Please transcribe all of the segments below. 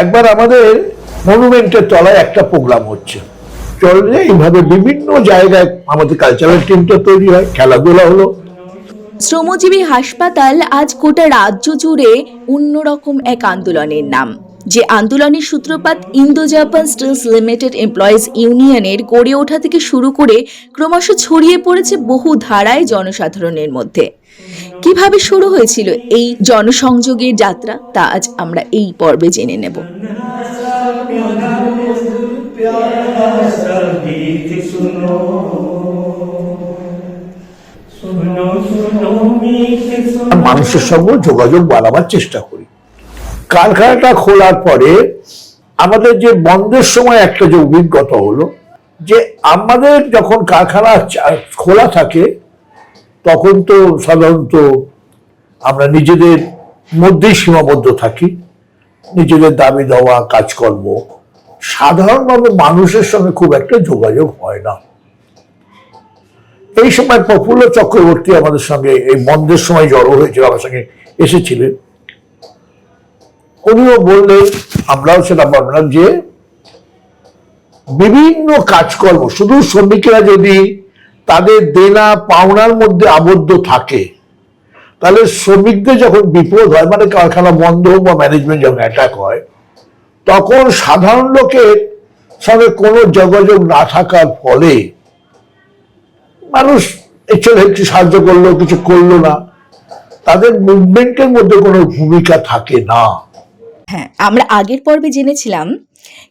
একবার আমাদের মনুমেন্টের তলায় একটা প্রোগ্রাম হচ্ছে, চললে এইভাবে বিভিন্ন জায়গায় আমাদের কালচারাল টিমটা তৈরি হয়, খেলাধুলা হলো। শ্রমজীবী হাসপাতাল আজ গোটা রাজ্য জুড়ে অন্যরকম এক আন্দোলনের নাম, যে আন্দোলনের সূত্রপাত Indo Japan stills limited employees ইউনিয়নের গড়ে ওঠা থেকে শুরু করে ক্রমশ ছড়িয়ে পড়েছে বহু ধারায় জনসাধারণের মধ্যে। কিভাবে শুরু হয়েছিল এই জনসংযোগের যাত্রা, তা আজ আমরা এই পর্বে জেনে নেব। মানুষের সঙ্গে যোগাযোগ বাড়াবার চেষ্টা করি। কারখানাটা খোলার পরে আমাদের যে বন্ধের সময় একটা যে অভিজ্ঞতা হলো, যে আমাদের যখন কারখানা খোলা থাকে তখন তো সাধারণত আমরা নিজেদের মধ্যেই সীমাবদ্ধ থাকি, নিজেদের দাবি দেওয়া কাজকর্ম, সাধারণভাবে মানুষের সঙ্গে খুব একটা যোগাযোগ হয় না। এই সময় প্রফুল্ল চক্রবর্তী আমাদের সঙ্গে এই বন্ধের সময় জড়ো হয়েছিল, আমার সঙ্গে এসেছিলেন। উনিও বললেন, আমরাও সেটা বললাম, যে বিভিন্ন কাজকর্ম শুধু শ্রমিকেরা যদি তাদের দেনা পাওনার মধ্যে আবদ্ধ থাকে, তাহলে শ্রমিকদের যখন বিপদ হয়, মানে কারখানা বন্ধ হোক বা ম্যানেজমেন্ট যখন অ্যাটাক হয়, তখন সাধারণ লোকের সঙ্গে কোনো যোগাযোগ না থাকার ফলে মানুষ চলে একটু সাহায্য করলো, কিছু করলো না, তাদের মুভমেন্টের মধ্যে কোনো ভূমিকা থাকে না। হ্যাঁ, আমরা আগের পর্বে জেনেছিলাম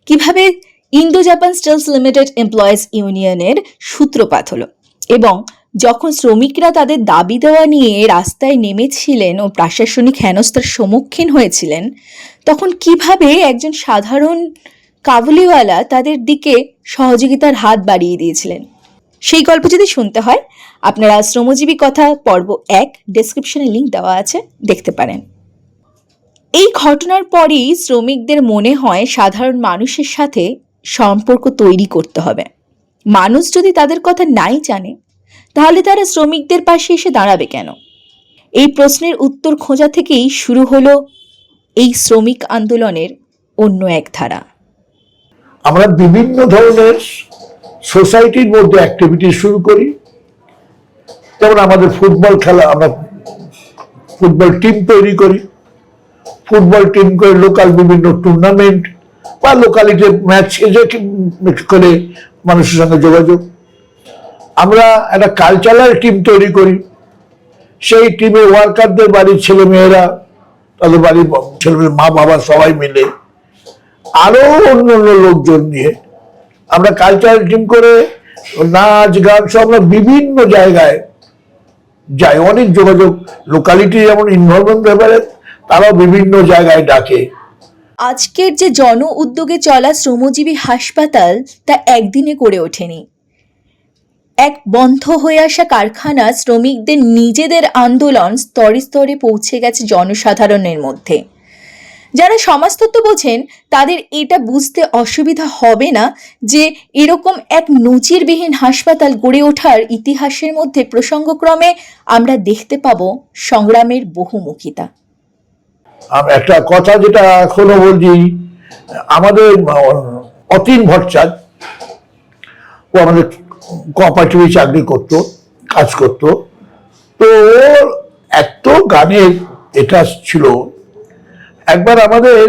কিভাবে Indo Japan stills limited employees ইউনিয়নের সূত্রপাত হলো, এবং যখন শ্রমিকরা তাদের দাবি দেওয়া নিয়ে রাস্তায় নেমেছিলেন ও প্রশাসনিক হেনস্থার সম্মুখীন হয়েছিলেন, তখন কিভাবে একজন সাধারণ কাবুলিওয়ালা তাদের দিকে সহযোগিতার হাত বাড়িয়ে দিয়েছিলেন। সেই গল্প যদি শুনতে হয়, আপনারা শ্রমজীবী কথা পর্ব 1 ডেসক্রিপশনে লিঙ্ক দেওয়া আছে, দেখতে পারেন। এই ঘটনার পরেই শ্রমিকদের মনে হয় সাধারণ মানুষের সাথে সম্পর্ক তৈরি করতে হবে। মানুষ যদি তাদের কথা নাই জানে, তাহলে তারা শ্রমিকদের পাশে এসে দাঁড়াবে কেন? এই প্রশ্নের উত্তর খোঁজা থেকেই শুরু হলো এই শ্রমিক আন্দোলনের অন্য এক ধারা। আমরা বিভিন্ন ধরনের সোসাইটির মধ্যে অ্যাক্টিভিটি শুরু করি। যেমন আমাদের ফুটবল খেলা, আমরা ফুটবল টিম তৈরি করি, ফুটবল টিম করে লোকাল বিভিন্ন টুর্নামেন্ট বা লোকালিটি ম্যাচ করে মানুষের সঙ্গে যোগাযোগ। আমরা একটা কালচারাল টিম তৈরি করি, সেই টিমে ওয়ার্কারদের বাড়ির ছেলে মেয়েরা, তাদের বাড়ির ছেলেমেয়ের মা বাবা সবাই মিলে, আরো অন্য অন্য লোকজন নিয়ে আমরা কালচারাল টিম করে নাচ গান সব আমরা বিভিন্ন জায়গায় যাই। অনেক যোগাযোগ, লোকালিটি যেমন ইনভলভমেন্ট ব্যাপারে তারাও বিভিন্ন জায়গায় ডাকে। আজকের যে জন উদ্যোগে চলা শ্রমজীবী হাসপাতাল, তা একদিনে গড়ে ওঠেনি। এক বন্ধ হয়ে আসা কারখানা শ্রমিকদের নিজেদের আন্দোলন স্তরে স্তরে পৌঁছে গেছে জনসাধারণের মধ্যে। যারা সমাজতত্ত্ব বোঝেন তাদের এটা বুঝতে অসুবিধা হবে না যে এরকম এক নজিরবিহীন হাসপাতাল গড়ে ওঠার ইতিহাসের মধ্যে প্রসঙ্গক্রমে আমরা দেখতে পাবো সংগ্রামের বহুমুখিতা। একটা কথা যেটা এখনো বলছি, আমাদের অতীন ভট্টাচার্য, ও আমাদের কোঅপারেটিভে চাকরি করতো, কাজ করতো, তো ওর এত গানের এটা ছিল। একবার আমাদের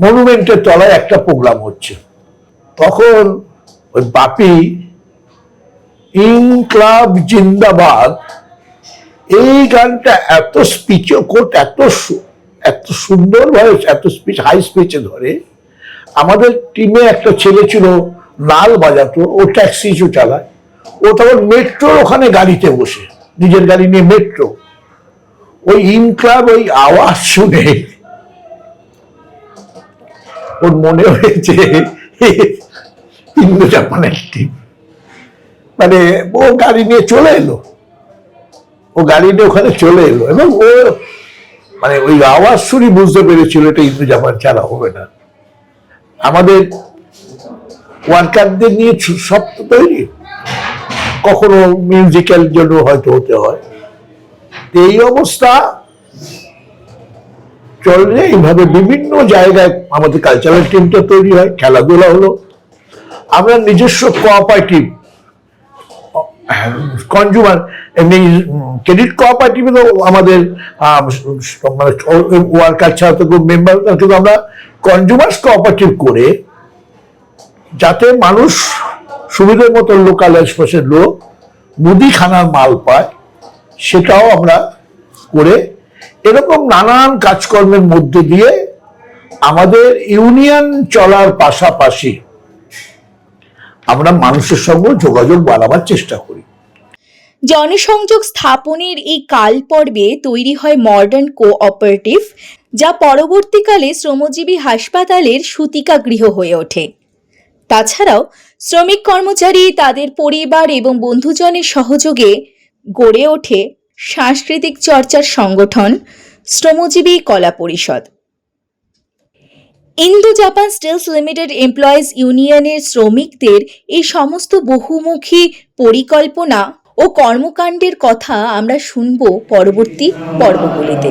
মনুমেন্টের তলায় একটা প্রোগ্রাম হচ্ছে, তখন ওই বাপি ইনকলাব জিন্দাবাদ এই গানটা এত স্পিচ কোট, এত সুন্দর ভাবে, এত স্পিচ, হাই স্পিচে ধরে। আমাদের টিমে একটা ছেলে ছিল নাল বাজাতো, ও ট্যাক্সি চালায়, ও তখন মেট্রোর ওখানে গাড়িতে বসে, নিজের গাড়ি নিয়ে মেট্রো, ওই ইনকলাব ওই আওয়াজ শুনে ওর মনে হয়েছে ইন্দো জাপানের টিম। মানে ও গাড়ি নিয়ে চলে এলো, ও গাড়ি নিয়ে ওখানে চলে এলো, এবং ও মানে ওই আওয়াজ শুনে বুঝতে পেরেছিল এটা ইন্দো জাপান ছাড়া হবে না। আমাদের ওয়ার্কারদের নিয়ে সব তৈরি, কখনো মিউজিক্যাল জন্য হয়তো হতে হয়। এই অবস্থা চলে এইভাবে বিভিন্ন জায়গায় আমাদের কালচারাল টিমটা তৈরি হয়, খেলাধুলা হলো। আমরা নিজস্ব কোঅপারেটিভ কনজিউমার এমনি ক্রেডিট কোঅপারেটিভে তো আমাদের মানে ওয়ার্কার ছাড়া তো মেম্বার, কিন্তু আমরা কনজিউমার্স কোঅপারেটিভ করে যাতে মানুষ সুবিধার মতো লোকাল আশপাশের লোক মুদিখানার মাল পায় সেটাও আমরা করে এরকম নানান কাজকর্মের মধ্যে দিয়ে আমাদের ইউনিয়ন চলার পাশাপাশি আমরা মানুষের সঙ্গে যোগাযোগ বাড়াবার চেষ্টা করি। জনসংযোগ স্থাপনের এই কাল পর্বে তৈরি হয় মডার্ন কোঅপারেটিভ, যা পরবর্তীকালে শ্রমজীবী হাসপাতালের সূতিকাগৃহ হয়ে ওঠে। তাছাড়াও শ্রমিক কর্মচারী, তাদের পরিবার এবং বন্ধুজনের সহযোগে গড়ে ওঠে সাংস্কৃতিক চর্চার সংগঠন শ্রমজীবী কলা পরিষদ। Indo Japan stills limited employees ইউনিয়নের শ্রমিকদের এই সমস্ত বহুমুখী পরিকল্পনা ও কর্মকাণ্ডের কথা আমরা শুনব পরবর্তী পর্বগুলিতে।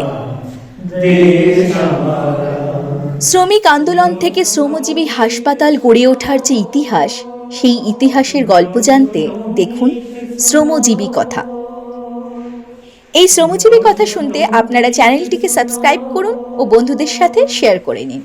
শ্রমিক আন্দোলন থেকে শ্রমজীবী হাসপাতাল গড়ে ওঠার যে ইতিহাস, সেই ইতিহাসের গল্প জানতে দেখুন শ্রমজীবী কথা। এই শ্রমজীবী কথা শুনতে আপনারা চ্যানেলটিকে সাবস্ক্রাইব করুন ও বন্ধুদের সাথে শেয়ার করে নিন।